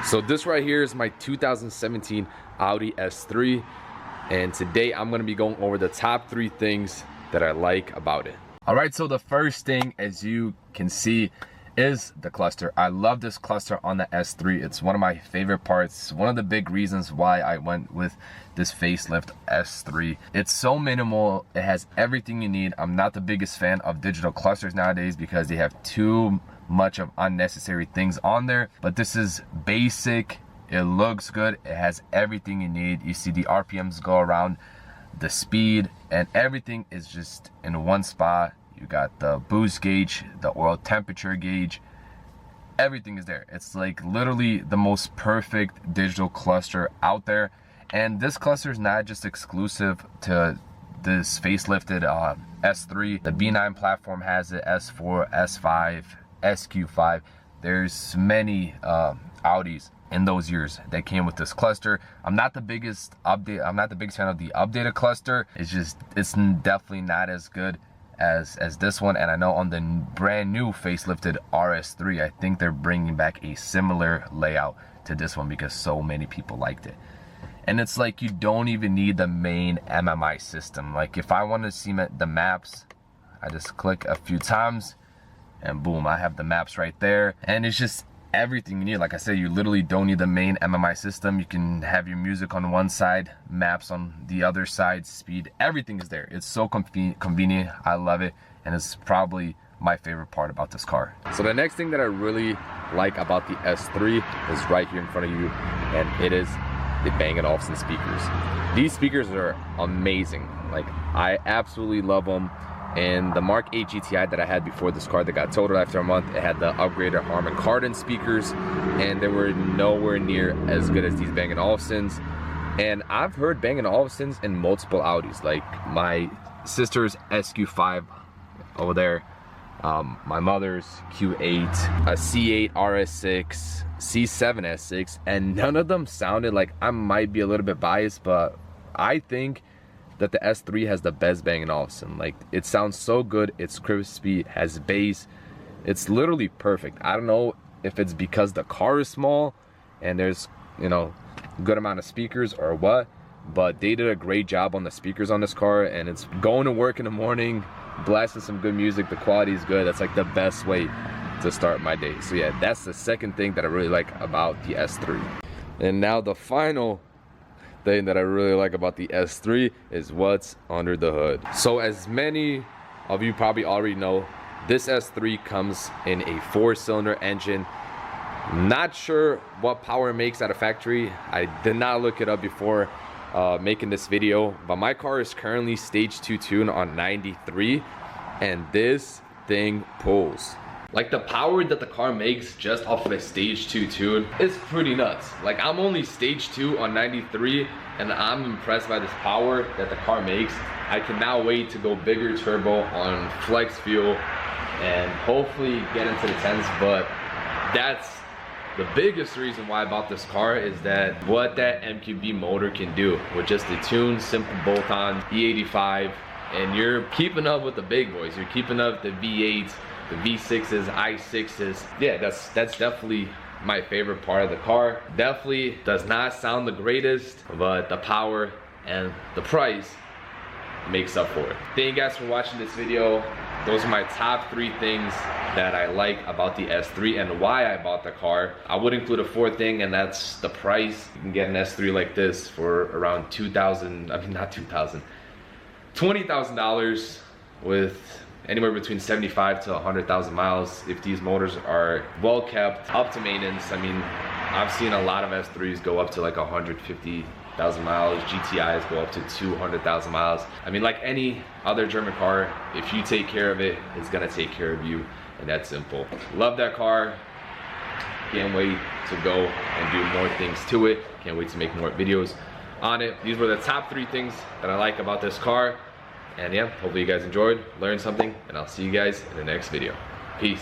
So this right here is my 2017 Audi S3, and today I'm gonna be going over the top 3 things that I like about it. All right, so the first thing, as you can see, is the cluster. I love this cluster on the S3. It's one of my favorite parts. One of the big reasons why I went with this facelift S3. It's so minimal. It has everything you need. I'm not the biggest fan of digital clusters nowadays because they have too much of unnecessary things on there, but this is basic. It looks good. It has everything you need. You see the RPMs go around, the speed, and everything is just in one spot. You got the boost gauge, the oil temperature gauge, everything is there. It's like literally the most perfect digital cluster out there. And this cluster is not just exclusive to this facelifted S3. The B9 platform has it, S4, S5, SQ5. There's many Audis in those years that came with this cluster. I'm not the biggest fan of the updated cluster. It's definitely not as good as this one. And I know on the brand new facelifted RS3, I think they're bringing back a similar layout to this one because so many people liked it. And it's like you don't even need the main MMI system. Like if I want to see the maps, I just click a few times and boom, I have the maps right there. And it's just everything you need. Like I said, you literally don't need the main MMI system. You can have your music on one side, maps on the other side, speed, everything is there. It's so convenient. I love it, and it's probably my favorite part about this car. So the next thing that I really like about the S3 is right here in front of you, and it is the Bang & Olufsen speakers. These speakers are amazing. Like, I absolutely love them. And the Mark 8 GTI that I had before this car that got totaled after a month, it had the upgraded Harman Kardon speakers, and they were nowhere near as good as these Bang & Olufsens. And I've heard Bang & Olufsens in multiple Audis, like my sister's SQ5 over there, my mother's Q8, a C8 RS6, C7 S6, and none of them sounded like, I might be a little bit biased, but I think that the S3 has the best Bang & Olufsen. Like, it sounds so good, it's crispy, has bass, it's literally perfect. I don't know if it's because the car is small and there's, you know, good amount of speakers or what, but they did a great job on the speakers on this car, and it's going to work in the morning, blasting some good music, the quality is good. That's like the best way to start my day. So yeah, that's the second thing that I really like about the S3. And now the final thing that I really like about the S3 is what's under the hood. So as many of you probably already know, this S3 comes in a 4-cylinder engine. Not sure what power it makes at a factory. I did not look it up before making this video, but my car is currently stage 2 tune on 93, and this thing pulls. Like, the power that the car makes just off of a stage 2 tune is pretty nuts. Like, I'm only stage 2 on 93, and I'm impressed by this power that the car makes. I cannot wait to go bigger turbo on flex fuel and hopefully get into the 10s, but that's the biggest reason why I bought this car, is that what that MQB motor can do with just a tuned, simple bolt-on E85, and you're keeping up with the big boys. You're keeping up the V8s, the V6s, i6s. Yeah, that's definitely my favorite part of the car. Definitely does not sound the greatest, but the power and the price makes up for it. Thank you guys for watching this video. Those are my top 3 things that I like about the S3 and why I bought the car. I would include a 4th thing, and that's the price. You can get an S3 like this for around $20,000 with anywhere between 75 to 100,000 miles if these motors are well kept, up to maintenance. I mean, I've seen a lot of S3s go up to like 150,000 miles. GTIs go up to 200,000 miles. I mean, like any other German car, if you take care of it, it's gonna take care of you, and that's simple. Love that car. Can't wait to go and do more things to it. Can't wait to make more videos on it. These were the top 3 things that I like about this car. And yeah, hopefully you guys enjoyed, learned something, and I'll see you guys in the next video. Peace.